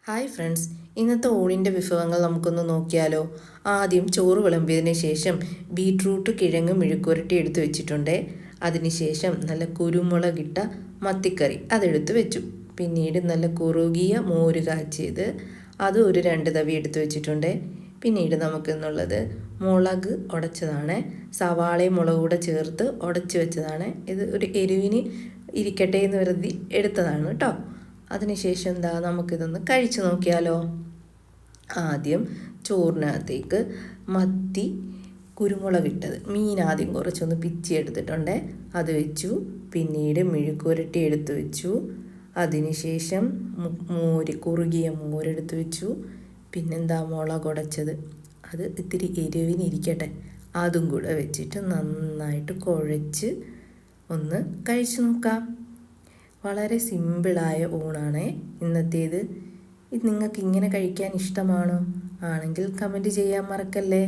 Hi friends, ഇന്നത്തെ ഊണിൻ്റെ വിഭവങ്ങൾ നമുക്കൊന്ന് നോക്കിയാലോ. ആദ്യം ചോറ് വിളമ്പിയതിന് ശേഷം ബീട്രൂട്ട് കിഴങ്ങ് മെഴുക്കുരട്ടി എടുത്ത് വെച്ചിട്ടുണ്ട്. അതിനുശേഷം നല്ല കുരുമുളകിട്ട മത്തിക്കറി അതെടുത്ത് വെച്ചു. പിന്നീട് നല്ല കുറുകിയ മോര് കാച്ചിയത് അത് ഒരു 2 തവി എടുത്ത് വെച്ചിട്ടുണ്ട്. പിന്നീട് നമുക്കെന്നുള്ളത് മുളക് ഉടച്ചതാണ്, സവാളയും മുളക് കൂടെ ചേർത്ത് ഉടച്ച് വെച്ചതാണ്. ഇത് ഒരു എരിവിന് ഇരിക്കട്ടെ എന്ന് കരുതി എടുത്തതാണ് കേട്ടോ. അതിനുശേഷം എന്താ, നമുക്കിതൊന്ന് കഴിച്ചു നോക്കിയാലോ. ആദ്യം ചോറിനകത്തേക്ക് മത്തി കുരുമുളകിട്ടത് മീൻ ആദ്യം കുറച്ചൊന്ന് പിച്ചി എടുത്തിട്ടുണ്ട്, അത് വെച്ചു. പിന്നീട് മെഴുക്കുരട്ടി എടുത്ത് വെച്ചു. അതിനുശേഷം കുറുകിയ മോരെടുത്ത് വെച്ചു. പിന്നെന്താ, മുളക് ഉടച്ചത്, അത് ഇത്തിരി എരിവിനിരിക്കട്ടെ, അതും കൂടെ വെച്ചിട്ട് നന്നായിട്ട് കുഴച്ച് ഒന്ന് കഴിച്ചു നോക്കാം. വളരെ സിമ്പിളായ ഊണാണ് ഇന്നത്തേത്. ഇത് നിങ്ങൾക്ക് ഇങ്ങനെ കഴിക്കാൻ ഇഷ്ടമാണോ? ആണെങ്കിൽ കമൻറ്റ് ചെയ്യാൻ മറക്കല്ലേ.